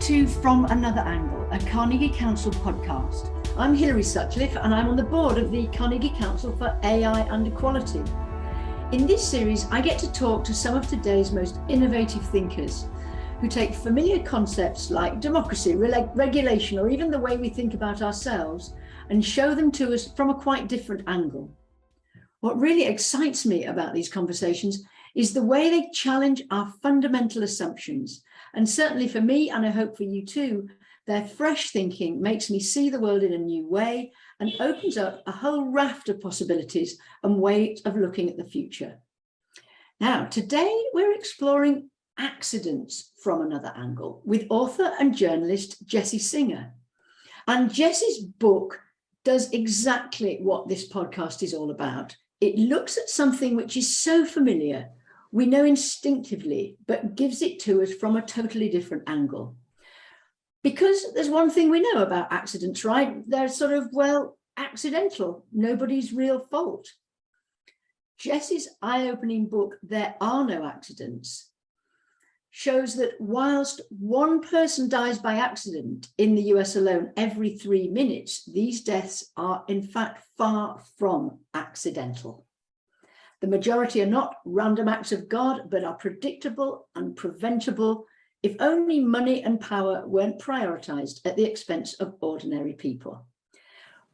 to From Another Angle, a Carnegie Council podcast. I'm Hilary Sutcliffe and I'm on the board of the Carnegie Council for AI and Equality. In this series, I get to talk to some of today's most innovative thinkers who take familiar concepts like democracy, regulation, or even the way we think about ourselves and show them to us from a quite different angle. What really excites me about these conversations is the way they challenge our fundamental assumptions. And certainly for me, and I hope for you too, their fresh thinking makes me see the world in a new way and opens up a whole raft of possibilities and ways of looking at the future. Now, today we're exploring accidents from another angle with author and journalist Jessie Singer. And Jessie's book does exactly what this podcast is all about. It looks at something which is so familiar, we know instinctively, but gives it to us from a totally different angle. Because there's one thing we know about accidents, right? They're sort of, accidental, nobody's real fault. Jessie's eye-opening book, There Are No Accidents, shows that whilst one person dies by accident in the US alone every 3 minutes, these deaths are in fact far from accidental. The majority are not random acts of God, but are predictable and preventable if only money and power weren't prioritized at the expense of ordinary people.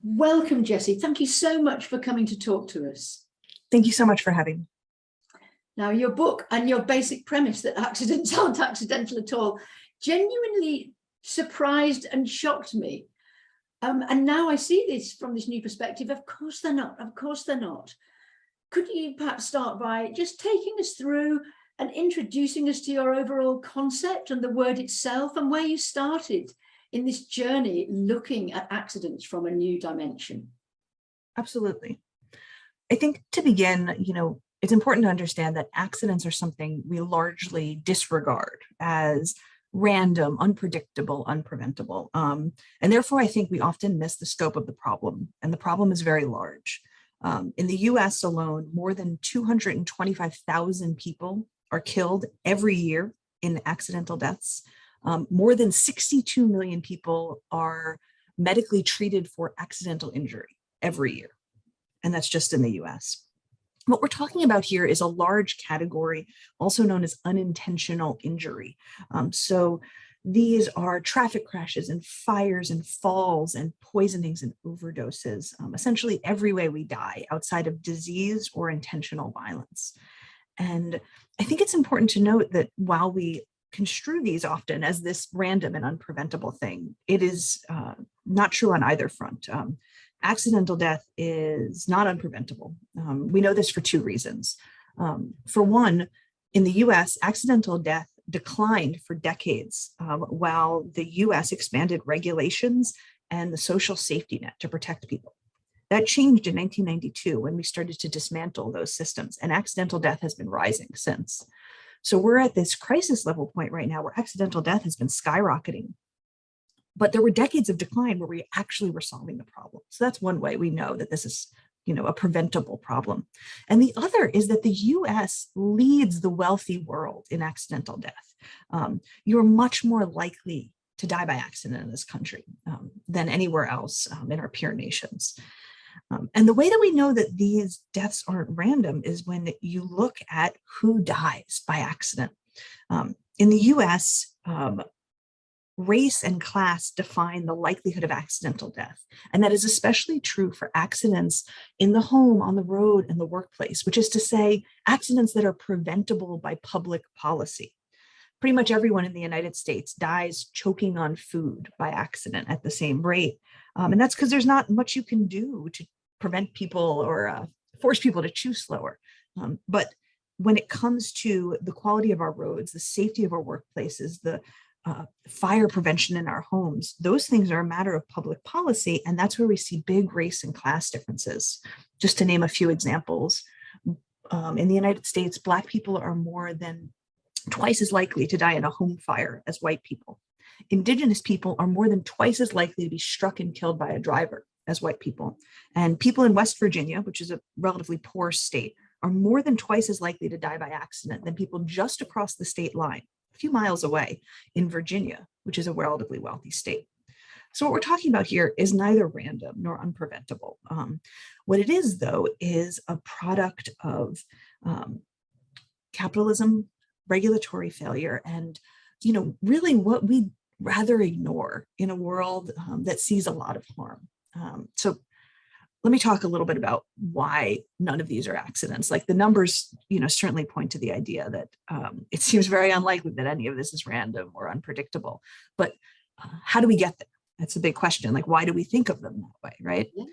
Welcome, Jessie. Thank you so much for coming to talk to us. Thank you so much for having me. Now, your book and your basic premise that accidents aren't accidental at all genuinely surprised and shocked me. And now I see this from this new perspective. Of course they're not. Of course they're not. Could you perhaps start by just taking us through and introducing us to your overall concept and the word itself and where you started in this journey looking at accidents from a new dimension? Absolutely. I think to begin, it's important to understand that accidents are something we largely disregard as random, unpredictable, unpreventable. And therefore, I think we often miss the scope of the problem. And the problem is very large. In the US alone, more than 225,000 people are killed every year in accidental deaths. More than 62 million people are medically treated for accidental injury every year. And that's just in the US. What we're talking about here is a large category, also known as unintentional injury. So these are traffic crashes and fires and falls and poisonings and overdoses, essentially every way we die outside of disease or intentional violence. And I think it's important to note that while we construe these often as this random and unpreventable thing, it is not true on either front. Accidental death is not unpreventable. We know this for two reasons. For one, in the US, accidental death declined for decades while the US expanded regulations and the social safety net to protect people. That changed in 1992 when we started to dismantle those systems, and accidental death has been rising since. So we're at this crisis level point right now where accidental death has been skyrocketing. But there were decades of decline where we actually were solving the problem. So that's one way we know that this is, a preventable problem. And the other is that the US leads the wealthy world in accidental death. You're much more likely to die by accident in this country than anywhere else in our peer nations. And the way that we know that these deaths aren't random is when you look at who dies by accident. In the US, race and class define the likelihood of accidental death. And that is especially true for accidents in the home, on the road, and the workplace, which is to say accidents that are preventable by public policy. Pretty much everyone in the United States dies choking on food by accident at the same rate. And that's because there's not much you can do to prevent people or force people to chew slower. But when it comes to the quality of our roads, the safety of our workplaces, the fire prevention in our homes, those things are a matter of public policy. And that's where we see big race and class differences. Just to name a few examples, in the United States, Black people are more than twice as likely to die in a home fire as white people. Indigenous people are more than twice as likely to be struck and killed by a driver as white people. And people in West Virginia, which is a relatively poor state, are more than twice as likely to die by accident than people just across the state line a few miles away in Virginia, which is a relatively wealthy state. So what we're talking about here is neither random nor unpreventable. What it is, though, is a product of capitalism, regulatory failure, and really what we rather ignore in a world that sees a lot of harm. So let me talk a little bit about why none of these are accidents. Like the numbers, certainly point to the idea that it seems very unlikely that any of this is random or unpredictable. But how do we get there? That's a big question. Like, why do we think of them that way, right? Yeah.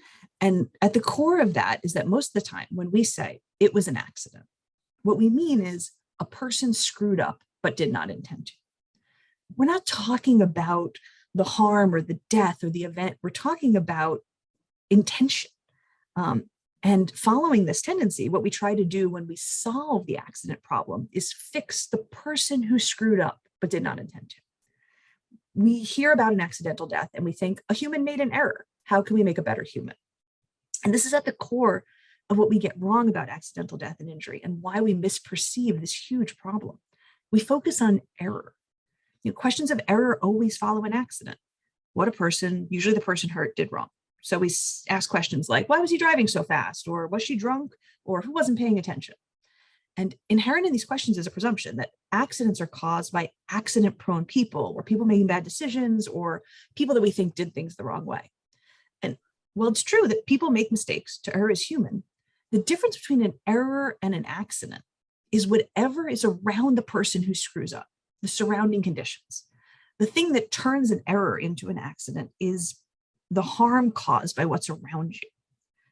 And at the core of that is that most of the time when we say it was an accident, what we mean is a person screwed up but did not intend to. We're not talking about the harm or the death or the event. We're talking about intention. And following this tendency, what we try to do when we solve the accident problem is fix the person who screwed up but did not intend to. We hear about an accidental death and we think a human made an error. How can we make a better human? And this is at the core of what we get wrong about accidental death and injury and why we misperceive this huge problem. We focus on error. Questions of error always follow an accident. What a person, usually the person hurt, did wrong. So we ask questions like, why was he driving so fast? Or was she drunk? Or who wasn't paying attention? And inherent in these questions is a presumption that accidents are caused by accident-prone people, or people making bad decisions, or people that we think did things the wrong way. And while it's true that people make mistakes, to err is human, the difference between an error and an accident is whatever is around the person who screws up, the surrounding conditions. The thing that turns an error into an accident is the harm caused by what's around you.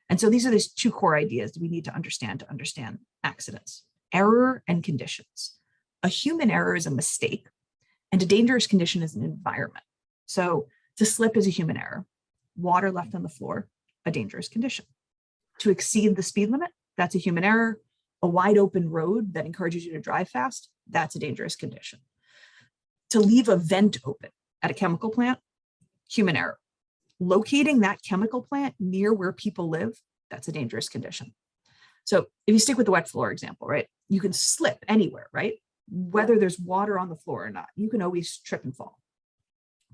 And so these are these two core ideas that we need to understand accidents: error and conditions. A human error is a mistake, and a dangerous condition is an environment. So to slip is a human error. Water left on the floor, a dangerous condition. To exceed the speed limit, that's a human error. A wide open road that encourages you to drive fast, that's a dangerous condition. To leave a vent open at a chemical plant, human error. Locating that chemical plant near where people live, that's a dangerous condition. So if you stick with the wet floor example, right, you can slip anywhere, right? Whether there's water on the floor or not, you can always trip and fall.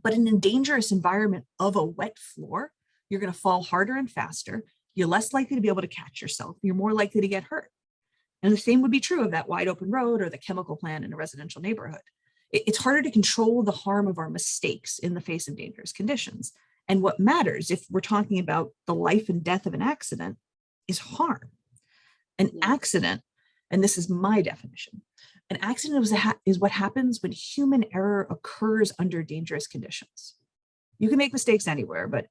But in a dangerous environment of a wet floor, you're going to fall harder and faster. You're less likely to be able to catch yourself. You're more likely to get hurt. And the same would be true of that wide open road or the chemical plant in a residential neighborhood. It's harder to control the harm of our mistakes in the face of dangerous conditions. And what matters, if we're talking about the life and death of an accident, is harm. An accident, and this is my definition, an accident is what happens when human error occurs under dangerous conditions. You can make mistakes anywhere, but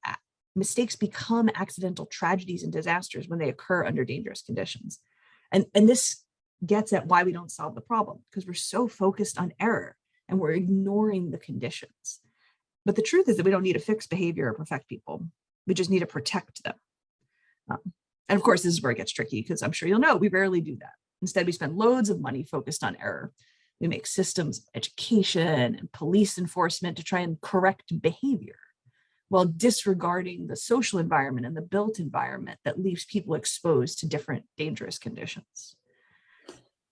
mistakes become accidental tragedies and disasters when they occur under dangerous conditions. And this gets at why we don't solve the problem, because we're so focused on error and we're ignoring the conditions. But the truth is that we don't need to fix behavior or perfect people. We just need to protect them. And of course, this is where it gets tricky, because I'm sure you'll know we rarely do that. Instead, we spend loads of money focused on error. We make systems of education and police enforcement to try and correct behavior, while disregarding the social environment and the built environment that leaves people exposed to different dangerous conditions.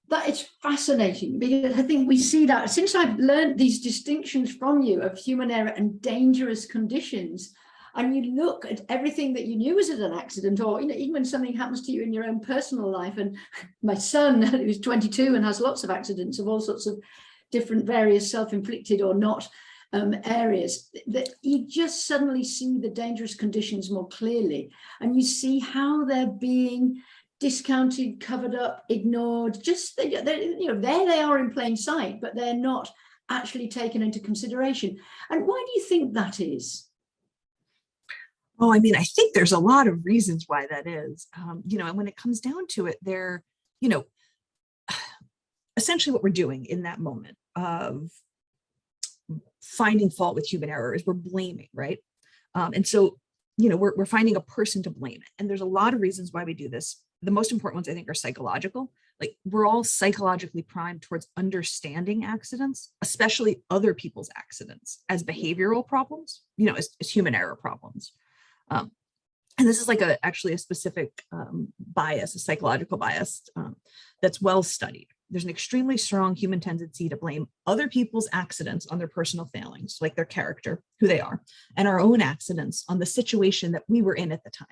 That is fascinating, because I think we see that since I've learned these distinctions from you of human error and dangerous conditions, and you look at everything that you knew was an accident, or even when something happens to you in your own personal life. And my son, who's 22 and has lots of accidents of all sorts of different various self-inflicted or not areas, that you just suddenly see the dangerous conditions more clearly, and you see how they're being discounted, covered up, ignored. Just there they are in plain sight, but they're not actually taken into consideration. And why do you think that is? Oh, I mean, I think there's a lot of reasons why that is. And when it comes down to it, they're, essentially what we're doing in that moment of finding fault with human error is we're blaming, right? And so, we're finding a person to blame. And there's a lot of reasons why we do this. The most important ones, I think, are psychological. Like, we're all psychologically primed towards understanding accidents, especially other people's accidents, as behavioral problems, as human error problems. And this is like actually a specific bias, a psychological bias that's well studied. there's an extremely strong human tendency to blame other people's accidents on their personal failings, like their character, who they are, and our own accidents on the situation that we were in at the time.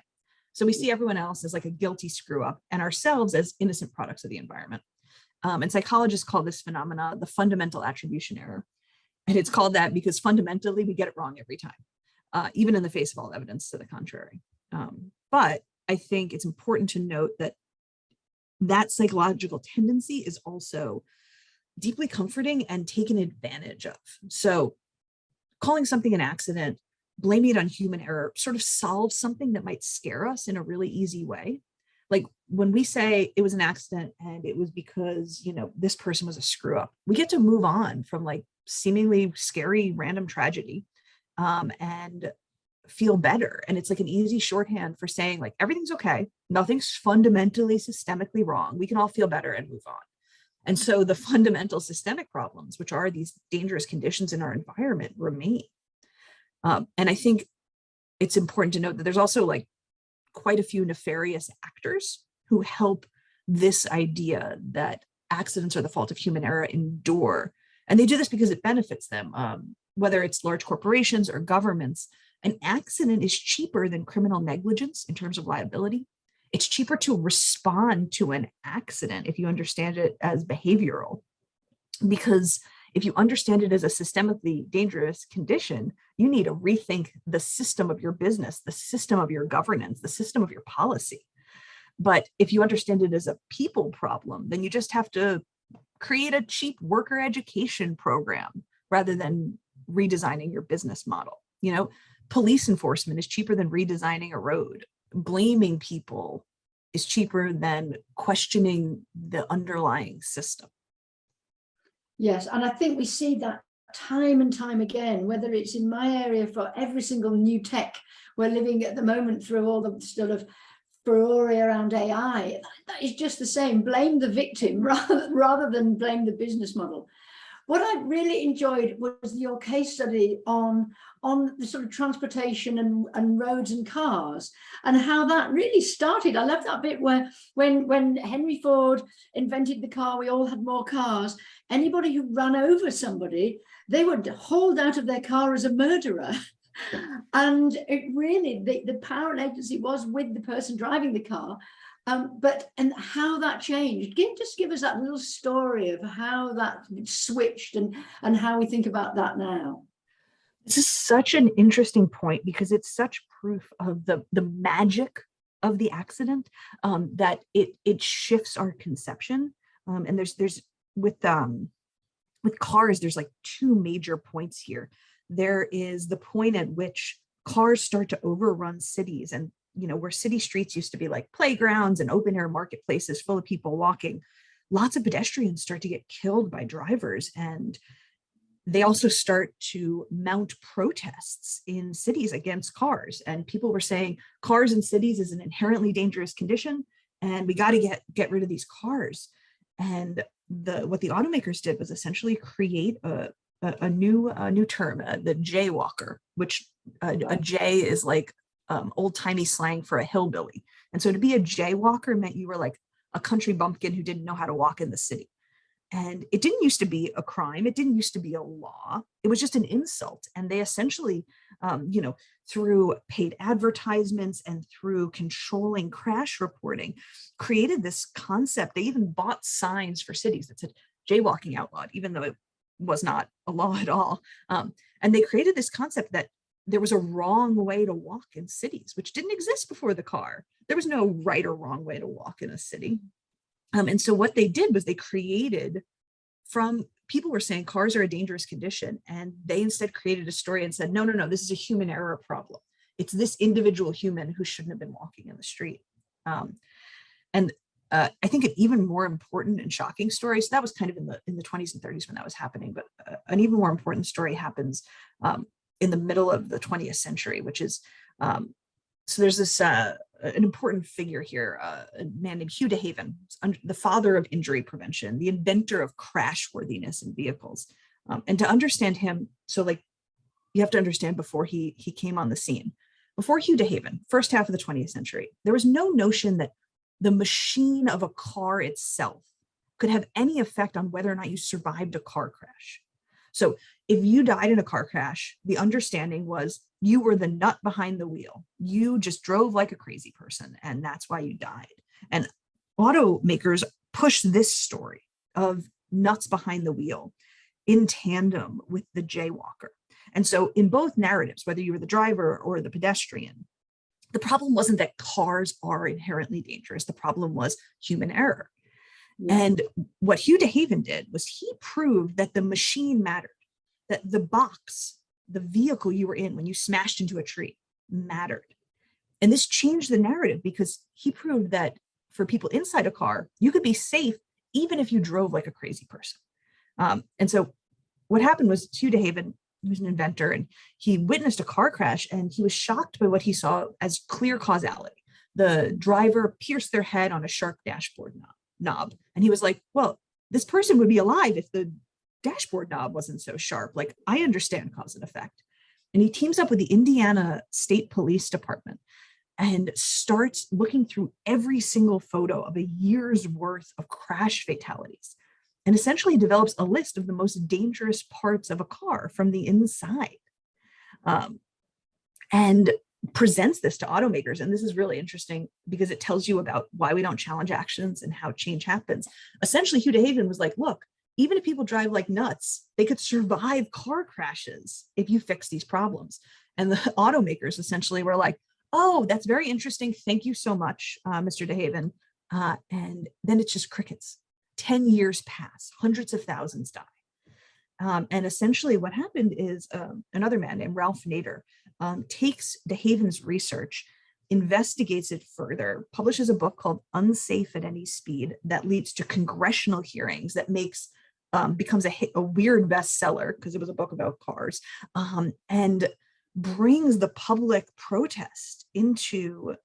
So we see everyone else as like a guilty screw up and ourselves as innocent products of the environment. And psychologists call this phenomena the fundamental attribution error. And it's called that because fundamentally we get it wrong every time, even in the face of all evidence to the contrary. But I think it's important to note that that psychological tendency is also deeply comforting and taken advantage of. So calling something an accident, blaming it on human error sort of solves something that might scare us in a really easy way. Like when we say it was an accident and it was because, this person was a screw up, we get to move on from like seemingly scary random tragedy and feel better. And it's like an easy shorthand for saying like, everything's okay. Nothing's fundamentally systemically wrong. We can all feel better and move on. And so the fundamental systemic problems, which are these dangerous conditions in our environment, remain. And I think it's important to note that there's also like quite a few nefarious actors who help this idea that accidents are the fault of human error endure. And they do this because it benefits them, whether it's large corporations or governments. An accident is cheaper than criminal negligence in terms of liability. It's cheaper to respond to an accident if you understand it as behavioral, because if you understand it as a systemically dangerous condition, you need to rethink the system of your business, the system of your governance, the system of your policy. But if you understand it as a people problem, then you just have to create a cheap worker education program rather than redesigning your business model. Police enforcement is cheaper than redesigning a road. Blaming people is cheaper than questioning the underlying system. Yes, and I think we see that time and time again, whether it's in my area for every single new tech we're living at the moment through all the sort of furore around AI. That is just the same. Blame the victim rather than blame the business model. What I really enjoyed was your case study on the sort of transportation and roads and cars and how that really started. I love that bit where when Henry Ford invented the car, we all had more cars. Anybody who ran over somebody, they were hauled out of their car as a murderer. And it really, the power and agency was with the person driving the car. And how that changed. Just give us that little story of how that switched and how we think about that now. This is such an interesting point because it's such proof of the magic of the accident, that it shifts our conception. And there's with cars, there's like two major points here. There is the point at which cars start to overrun cities, and where city streets used to be like playgrounds and open air marketplaces full of people walking, lots of pedestrians start to get killed by drivers. And they also start to mount protests in cities against cars. And people were saying cars in cities is an inherently dangerous condition, and we got to get rid of these cars. And what the automakers did was essentially create a new term, the jaywalker, which a jay is like old-timey slang for a hillbilly. And so to be a jaywalker meant you were like a country bumpkin who didn't know how to walk in the city. And it didn't used to be a crime. It didn't used to be a law. It was just an insult. And they essentially, through paid advertisements and through controlling crash reporting, created this concept. They even bought signs for cities that said jaywalking outlawed, even though it was not a law at all. And they created this concept that there was a wrong way to walk in cities, which didn't exist before the car. There was no right or wrong way to walk in a city. And so what they did was they created, people were saying cars are a dangerous condition, and they instead created a story and said, no, this is a human error problem. It's this individual human who shouldn't have been walking in the street. And I think an even more important and shocking story, so that was kind of in the 20s and 30s when that was happening, but an even more important story happens in the middle of the 20th century, which is, so there's this, an important figure here, a man named Hugh DeHaven, the father of injury prevention, the inventor of crash worthiness in vehicles. And to understand him, so like you have to understand before he came on the scene. Before Hugh DeHaven, first half of the 20th century, there was no notion that the machine of a car itself could have any effect on whether or not you survived a car crash. So if you died in a car crash, the understanding was you were the nut behind the wheel. You just drove like a crazy person, and that's why you died. And automakers push this story of nuts behind the wheel in tandem with the jaywalker. And so in both narratives, whether you were the driver or the pedestrian, the problem wasn't that cars are inherently dangerous. The problem was human error. Yeah. And what Hugh DeHaven did was he proved that the machine mattered, that the box, the vehicle you were in when you smashed into a tree mattered. And this changed the narrative because he proved that for people inside a car, you could be safe even if you drove like a crazy person. And so what happened was Hugh DeHaven, he was an inventor, and he witnessed a car crash, and he was shocked by what he saw as clear causality. The driver pierced their head on a sharp dashboard knob. And he was like, well, this person would be alive if the dashboard knob wasn't so sharp. Like, I understand cause and effect. And he teams up with the Indiana State Police Department and starts looking through every single photo of a year's worth of crash fatalities, and essentially develops a list of the most dangerous parts of a car from the inside, and presents this to automakers. And this is really interesting because it tells you about why we don't challenge actions and how change happens. Essentially, Hugh DeHaven was like, look, even if people drive like nuts, they could survive car crashes if you fix these problems. And the automakers essentially were like, oh, that's very interesting. Thank you so much, Mr. DeHaven. And then it's just crickets. 10 years pass, hundreds of thousands die. And essentially what happened is another man named Ralph Nader takes DeHaven's research, investigates it further, publishes a book called Unsafe at Any Speed that leads to congressional hearings that becomes a weird bestseller because it was a book about cars, and brings the public protest into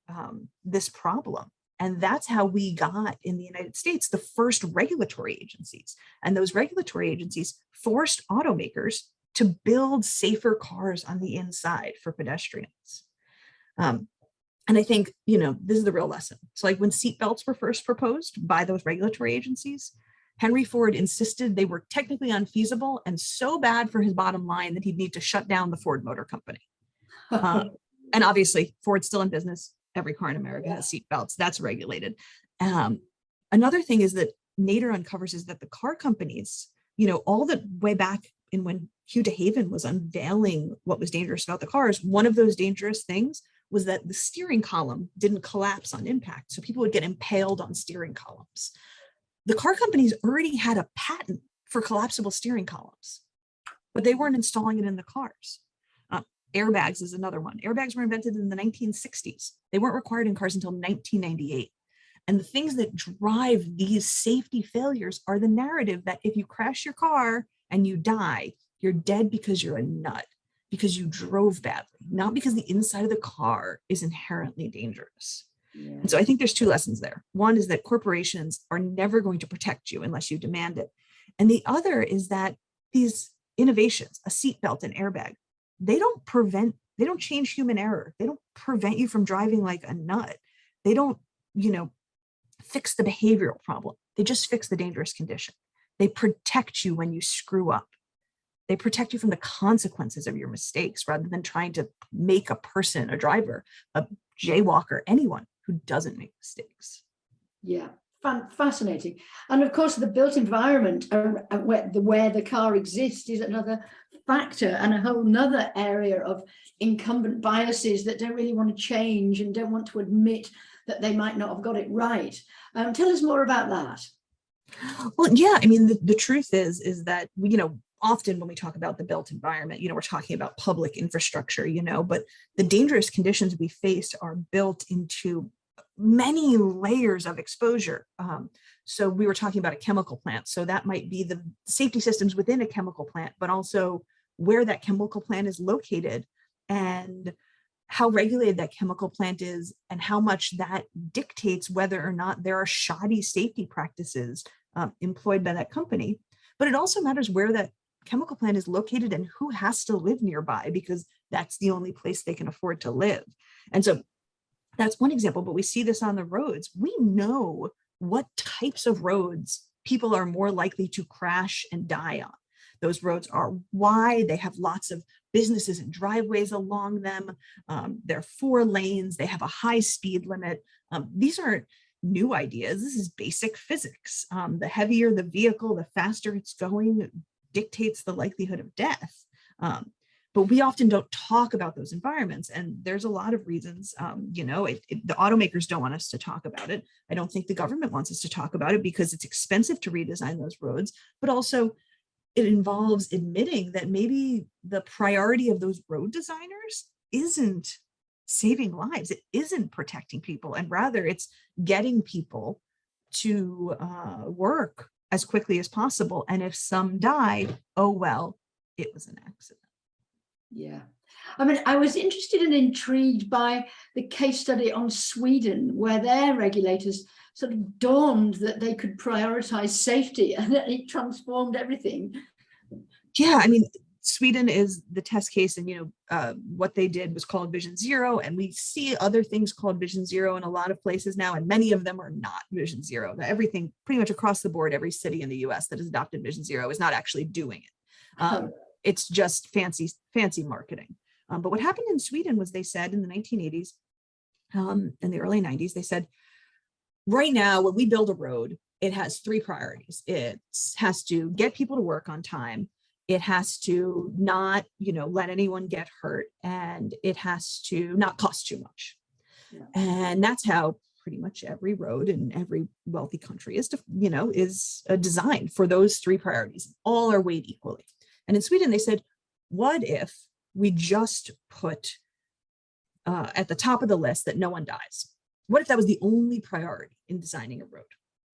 this problem. And that's how we got in the United States the first regulatory agencies. And those regulatory agencies forced automakers to build safer cars on the inside for pedestrians. And I think, this is the real lesson. So like when seatbelts were first proposed by those regulatory agencies, Henry Ford insisted they were technically unfeasible and so bad for his bottom line that he'd need to shut down the Ford Motor Company. And obviously Ford's still in business. Every car in America has seatbelts. That's regulated. Another thing is that Nader uncovers is that the car companies, all the way back in when Hugh DeHaven was unveiling what was dangerous about the cars, one of those dangerous things was that the steering column didn't collapse on impact. So people would get impaled on steering columns. The car companies already had a patent for collapsible steering columns, but they weren't installing it in the cars. Airbags is another one. Airbags were invented in the 1960s. They weren't required in cars until 1998. And the things that drive these safety failures are the narrative that if you crash your car and you die, you're dead because you're a nut, because you drove badly, not because the inside of the car is inherently dangerous. Yeah. And so I think there's two lessons there. One is that corporations are never going to protect you unless you demand it. And the other is that these innovations, a seatbelt, an airbag, they don't change human error. They don't prevent you from driving like a nut. They don't, fix the behavioral problem. They just fix the dangerous condition. They protect you when you screw up. They protect you from the consequences of your mistakes rather than trying to make a person, a driver, a jaywalker, anyone who doesn't make mistakes. Yeah. Fascinating. And of course, the built environment where the car exists is another factor and a whole nother area of incumbent biases that don't really want to change and don't want to admit that they might not have got it right. Tell us more about that. Well, yeah, I mean, the truth is that, often when we talk about the built environment, we're talking about public infrastructure, but the dangerous conditions we face are built into many layers of exposure. So we were talking about a chemical plant. So that might be the safety systems within a chemical plant, but also where that chemical plant is located and how regulated that chemical plant is and how much that dictates whether or not there are shoddy safety practices employed by that company. But it also matters where that chemical plant is located and who has to live nearby, because that's the only place they can afford to live. And so that's one example, but we see this on the roads. We know what types of roads people are more likely to crash and die on. Those roads are wide. They have lots of businesses and driveways along them. They're 4 lanes. They have a high speed limit. These aren't new ideas. This is basic physics. The heavier the vehicle, the faster it's going, dictates the likelihood of death. But we often don't talk about those environments. And there's a lot of reasons, the automakers don't want us to talk about it. I don't think the government wants us to talk about it because it's expensive to redesign those roads, but also it involves admitting that maybe the priority of those road designers isn't saving lives. It isn't protecting people, and rather it's getting people to work as quickly as possible. And if some die, oh, well, it was an accident. Yeah. I mean, I was interested and intrigued by the case study on Sweden, where their regulators sort of dawned that they could prioritize safety, and that it transformed everything. Yeah, I mean, Sweden is the test case, and what they did was called Vision Zero, and we see other things called Vision Zero in a lot of places now, and many of them are not Vision Zero. Everything pretty much across the board, every city in the US that has adopted Vision Zero is not actually doing it. It's just fancy marketing. But what happened in Sweden was they said in the 1980s, in the early 90s, they said, right now, when we build a road, it has 3 priorities. It has to get people to work on time. It has to not, let anyone get hurt, and it has to not cost too much. Yeah. And that's how pretty much every road in every wealthy country is, designed for those 3 priorities. All are weighed equally. And in Sweden, they said, what if we just put at the top of the list that no one dies? What if that was the only priority in designing a road?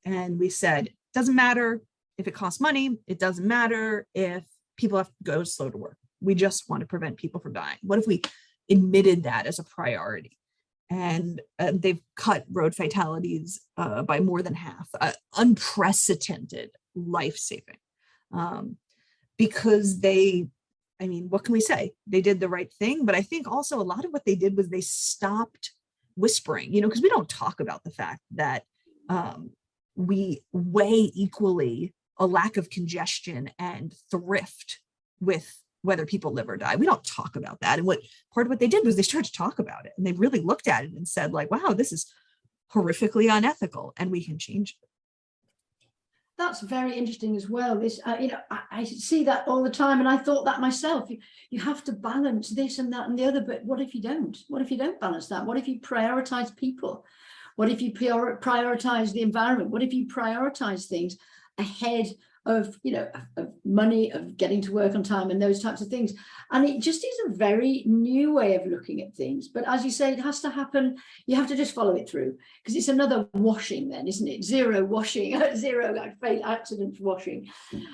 And we said, it doesn't matter if it costs money. It doesn't matter if people have to go slow to work. We just want to prevent people from dying. What if we admitted that as a priority? And they've cut road fatalities by more than half, unprecedented life-saving. Because what can we say? They did the right thing, but I think also a lot of what they did was they stopped whispering, because we don't talk about the fact that we weigh equally a lack of congestion and thrift with whether people live or die. We don't talk about that. And part of what they did was they started to talk about it, and they really looked at it and said, like, wow, this is horrifically unethical, and we can change it. That's very interesting as well. This, I see that all the time, and I thought that myself. You have to balance this and that and the other, but what if you don't? What if you don't balance that? What if you prioritize people? What if you prioritize the environment? What if you prioritize things ahead of money, of getting to work on time, and those types of things? And it just is a very new way of looking at things. But as you say, it has to happen. You have to just follow it through, because it's another washing then, isn't it? Zero washing, zero accident washing.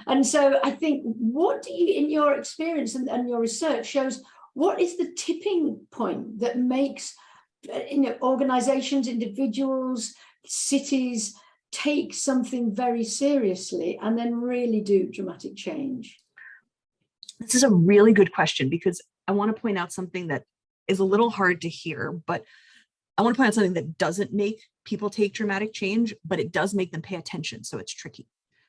And so I think, what do you, in your experience and your research shows, what is the tipping point that makes organizations, individuals, cities take something very seriously and then really do dramatic change? This is a really good question, because I want to point out something that is a little hard to hear, but I want to point out something that doesn't make people take dramatic change, but it does make them pay attention. So it's tricky.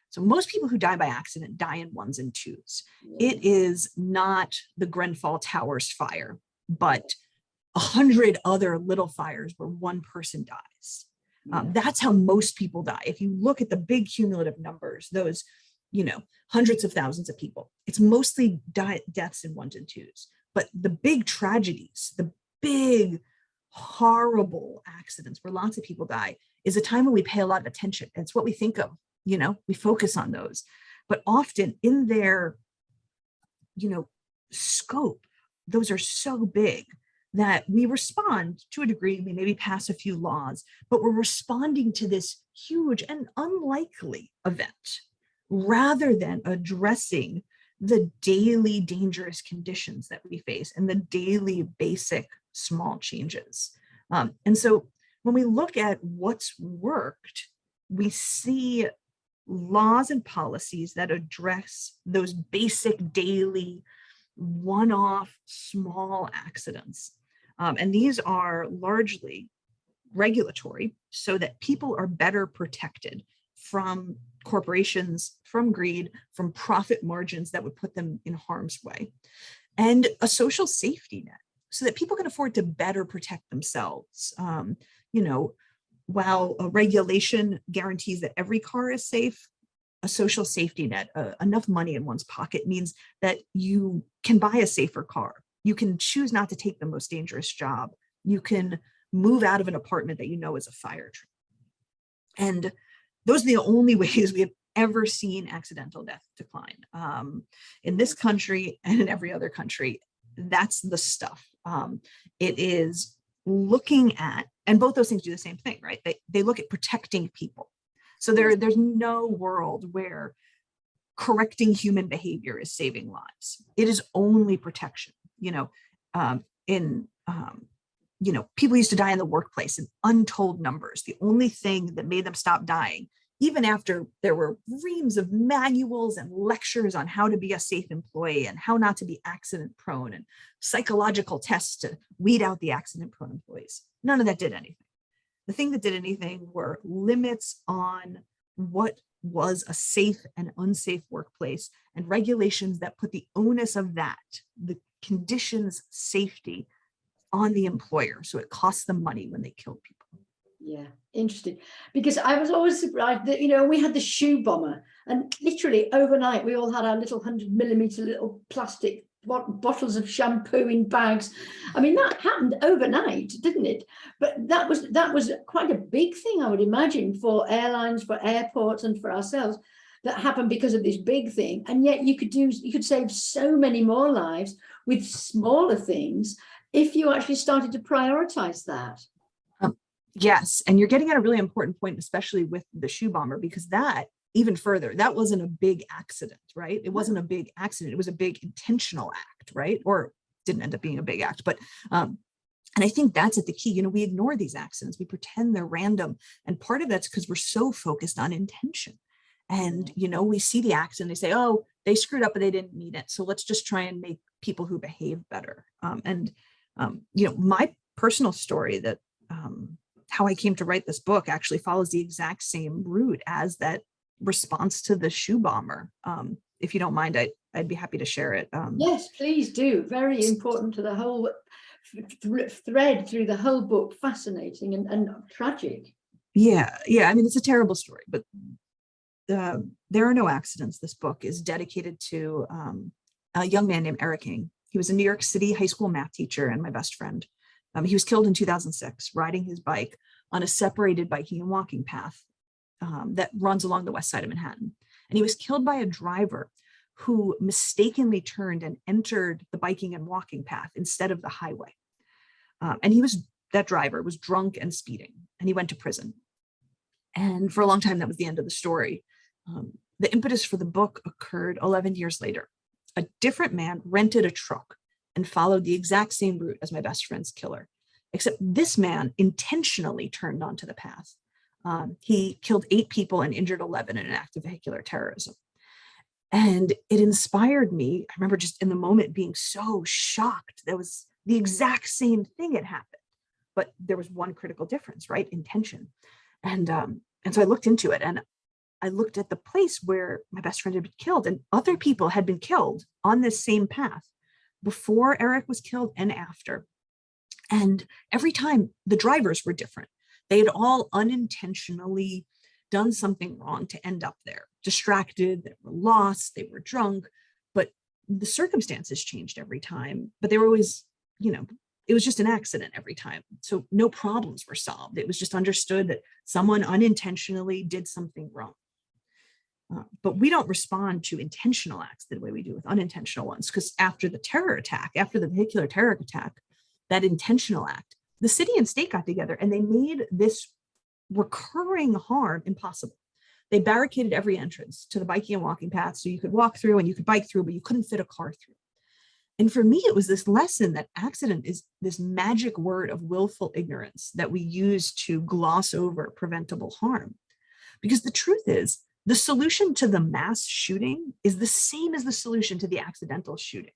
So most people who die by accident die in 1s and 2s. Yeah. It is not the Grenfell Towers fire, but 100 other little fires where one person dies. That's how most people die. If you look at the big cumulative numbers, those, hundreds of thousands of people, it's mostly deaths in 1s and 2s. But the big tragedies, the big, horrible accidents where lots of people die, is a time when we pay a lot of attention. It's what we think of, we focus on those. But often in their, scope, those are so big that we respond to a degree. We maybe pass a few laws, but we're responding to this huge and unlikely event rather than addressing the daily dangerous conditions that we face and the daily basic small changes. And so when we look at what's worked, we see laws and policies that address those basic daily one-off small accidents. And these are largely regulatory, so that people are better protected from corporations, from greed, from profit margins that would put them in harm's way, and a social safety net so that people can afford to better protect themselves. You know, while a regulation guarantees that every car is safe, a social safety net, enough money in one's pocket means that you can buy a safer car. You can choose not to take the most dangerous job. You can move out of an apartment that you know is a fire trap. And those are the only ways we have ever seen accidental death decline. In this country and in every other country, that's the stuff. It is looking at, and both those things do the same thing, right? They look at protecting people. So there's no world where correcting human behavior is saving lives. It is only protection. People used to die in the workplace in untold numbers. The only thing that made them stop dying, even after there were reams of manuals and lectures on how to be a safe employee and how not to be accident prone and psychological tests to weed out the accident prone employees, none of that did anything. The thing that did anything were limits on what was a safe and unsafe workplace and regulations that put the onus of that, the conditions, safety, on the employer. So it costs them money when they kill people. Yeah, interesting. Because I was always surprised that, we had the shoe bomber, and literally overnight we all had our little 100mm little plastic bottles of shampoo in bags. I mean, that happened overnight, didn't it? But that was quite a big thing, I would imagine, for airlines, for airports, and for ourselves. That happened because of this big thing. And yet you could save so many more lives with smaller things if you actually started to prioritize that. Yes. And you're getting at a really important point, especially with the shoe bomber, because that even further, that wasn't a big accident, right? It wasn't a big accident. It was a big intentional act, right? Or didn't end up being a big act. But, and I think that's at the key. We ignore these accidents. We pretend they're random. And part of that's because we're so focused on intention. And, we see the accident, they say, oh, they screwed up, but they didn't mean it. So let's just try and make people who behave better. My personal story that how I came to write this book actually follows the exact same route as that response to the shoe bomber. If you don't mind, I'd be happy to share it. Yes, please do. Very important to the whole thread through the whole book. Fascinating and tragic. Yeah. I mean, it's a terrible story, but there are no accidents. This book is dedicated to a young man named Eric King. He was a New York City high school math teacher and my best friend. He was killed in 2006, riding his bike on a separated biking and walking path that runs along the west side of Manhattan. And he was killed by a driver who mistakenly turned and entered the biking and walking path instead of the highway. And that driver was drunk and speeding, and he went to prison. And for a long time, that was the end of the story. The impetus for the book occurred 11 years later. A different man rented a truck and followed the exact same route as my best friend's killer, except this man intentionally turned onto the path. He killed 8 people and injured 11 in an act of vehicular terrorism. And it inspired me. I remember just in the moment being so shocked. That was the exact same thing had happened, but there was one critical difference, right? Intention. And so I looked into it, and I looked at the place where my best friend had been killed, and other people had been killed on this same path before Eric was killed and after. And every time the drivers were different. They had all unintentionally done something wrong to end up there, distracted, they were lost, they were drunk, but the circumstances changed every time. But they were always, it was just an accident every time. So no problems were solved. It was just understood that someone unintentionally did something wrong. But we don't respond to intentional acts the way we do with unintentional ones, because after the terror attack, after the vehicular terror attack, that intentional act, the city and state got together and they made this recurring harm impossible. They barricaded every entrance to the biking and walking path so you could walk through and you could bike through, but you couldn't fit a car through. And for me, it was this lesson that accident is this magic word of willful ignorance that we use to gloss over preventable harm. Because the truth is, the solution to the mass shooting is the same as the solution to the accidental shooting.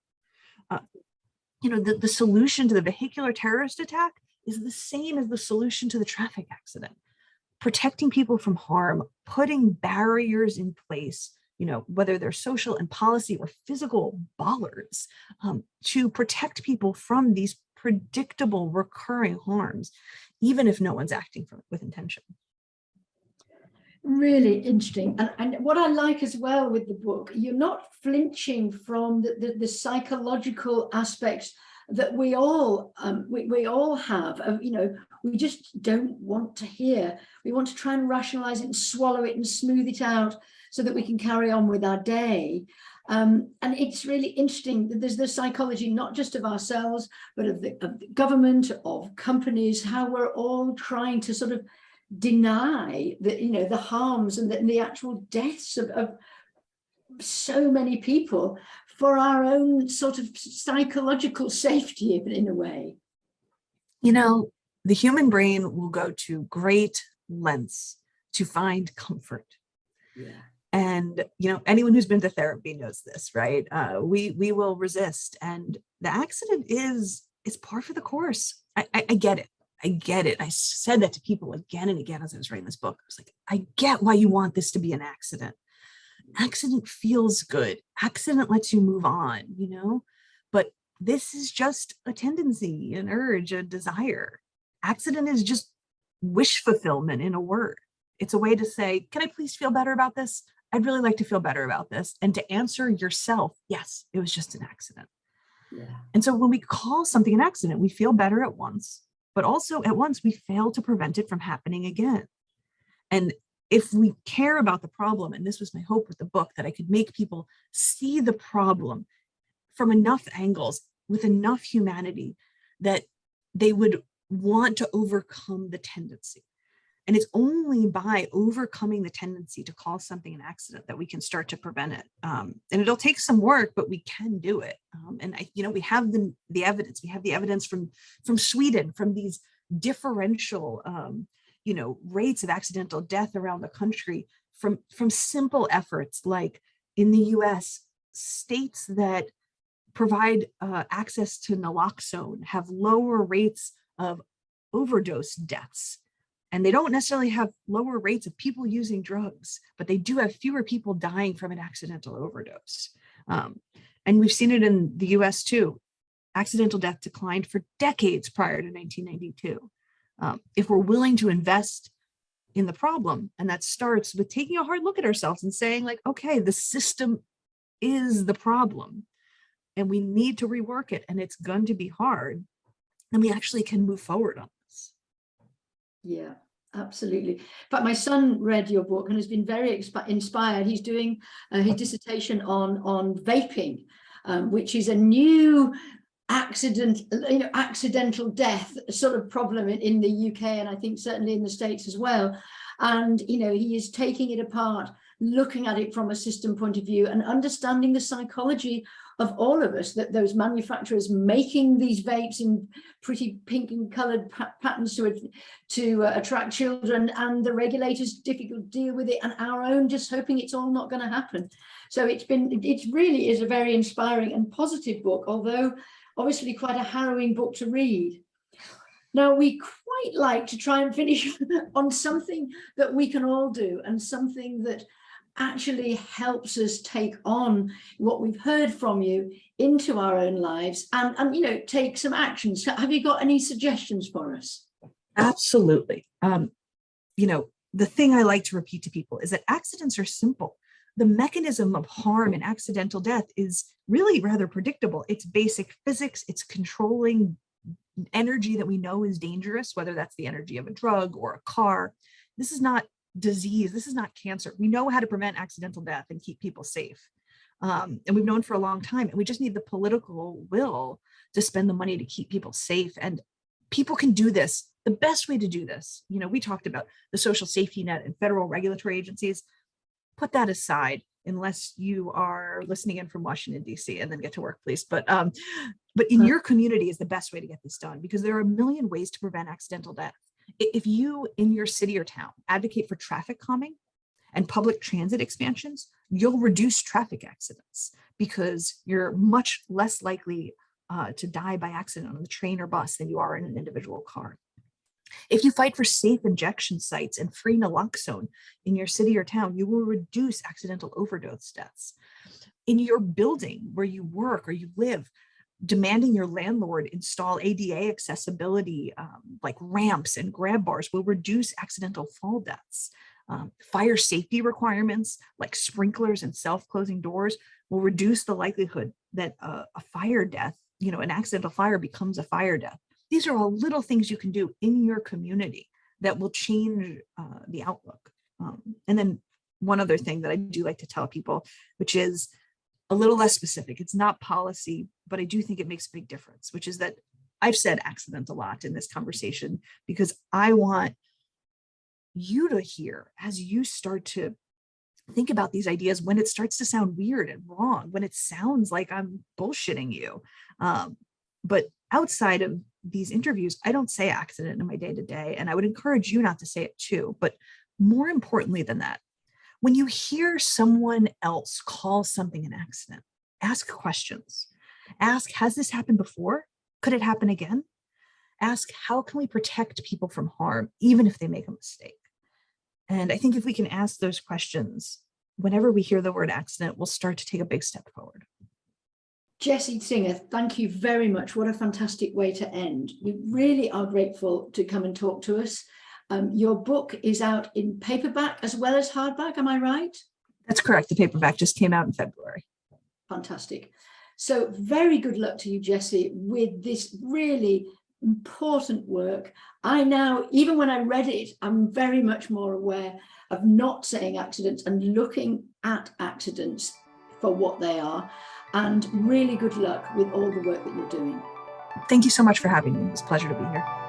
The solution to the vehicular terrorist attack is the same as the solution to the traffic accident. protecting people from harm, putting barriers in place, whether they're social and policy or physical bollards, to protect people from these predictable recurring harms, even if no one's acting with intention. Really interesting. And what I like as well with the book, you're not flinching from the psychological aspects that we all have of, we just don't want to hear. We want to try and rationalize it and swallow it and smooth it out so that we can carry on with our day. And it's really interesting that there's the psychology, not just of ourselves, but of the government, of companies, how we're all trying to sort of deny the harms and the actual deaths of so many people for our own sort of psychological safety, in a way. The human brain will go to great lengths to find comfort. Yeah. And, anyone who's been to therapy knows this, right? We will resist. And the accident is par for the course. I get it. I get it. I said that to people again and again as I was writing this book. I was like, I get why you want this to be an accident. Accident feels good. Accident lets you move on, but this is just a tendency, an urge, a desire. Accident is just wish fulfillment in a word. It's a way to say, can I please feel better about this? I'd really like to feel better about this. And to answer yourself, yes, it was just an accident. Yeah. And so when we call something an accident, we feel better at once, but also at once we fail to prevent it from happening again. And if we care about the problem, and this was my hope with the book, that I could make people see the problem from enough angles with enough humanity that they would want to overcome the tendency. And it's only by overcoming the tendency to call something an accident that we can start to prevent it. And it'll take some work, but we can do it. We have the evidence. We have the evidence from Sweden, from these differential, rates of accidental death around the country, from simple efforts like in the U.S., states that provide access to naloxone have lower rates of overdose deaths. And they don't necessarily have lower rates of people using drugs, but they do have fewer people dying from an accidental overdose. And we've seen it in the US too. Accidental death declined for decades prior to 1992. If we're willing to invest in the problem, and that starts with taking a hard look at ourselves and saying, like, okay, the system is the problem and we need to rework it, and it's going to be hard, then we actually can move forward on this. Yeah, absolutely. But my son read your book and has been very inspired. He's doing his dissertation on vaping, which is a new accidental death sort of problem in the UK, and I think certainly in the States as well. And he is taking it apart, looking at it from a system point of view and understanding the psychology of all of us, that those manufacturers making these vapes in pretty pink and colored patterns to attract children, and the regulators difficult to deal with it, and our own just hoping it's all not going to happen. So it really is a very inspiring and positive book, although obviously quite a harrowing book to read. Now, we quite like to try and finish on something that we can all do, and something that actually helps us take on what we've heard from you into our own lives and take some actions. Have you got any suggestions for us? Absolutely. The thing I like to repeat to people is that accidents are simple. The mechanism of harm and accidental death is really rather predictable. It's basic physics. It's controlling energy that we know is dangerous, whether that's the energy of a drug or a car. This is not disease. This is not cancer. We know how to prevent accidental death and keep people safe. And we've known for a long time, and we just need the political will to spend the money to keep people safe. And people can do this. The best way to do this, we talked about the social safety net and federal regulatory agencies. Put that aside, unless you are listening in from Washington, D.C., and then get to work, please. But in your community is the best way to get this done, because there are a million ways to prevent accidental death. If you, in your city or town, advocate for traffic calming and public transit expansions, you'll reduce traffic accidents because you're much less likely to die by accident on the train or bus than you are in an individual car. If you fight for safe injection sites and free naloxone in your city or town, you will reduce accidental overdose deaths. In your building where you work or you live, demanding your landlord install ADA accessibility, like ramps and grab bars, will reduce accidental fall deaths. Fire safety requirements like sprinklers and self-closing doors will reduce the likelihood that a fire death, an accidental fire becomes a fire death. These are all little things you can do in your community that will change the outlook. And then one other thing that I do like to tell people, which is a little less specific. It's not policy, but I do think it makes a big difference, which is that I've said accident a lot in this conversation because I want you to hear, as you start to think about these ideas, when it starts to sound weird and wrong, when it sounds like I'm bullshitting you. But outside of these interviews, I don't say accident in my day-to-day, and I would encourage you not to say it too. But more importantly than that, when you hear someone else call something an accident, ask questions. Ask, has this happened before? Could it happen again? Ask, how can we protect people from harm, even if they make a mistake? And I think if we can ask those questions, whenever we hear the word accident, we'll start to take a big step forward. Jessie Singer, thank you very much. What a fantastic way to end. We really are grateful to come and talk to us. Your book is out in paperback as well as hardback, am I right? That's correct. The paperback just came out in February. Fantastic. So very good luck to you, Jessie, with this really important work. I now, even when I read it, I'm very much more aware of not saying accidents and looking at accidents for what they are. And really good luck with all the work that you're doing. Thank you so much for having me. It was a pleasure to be here.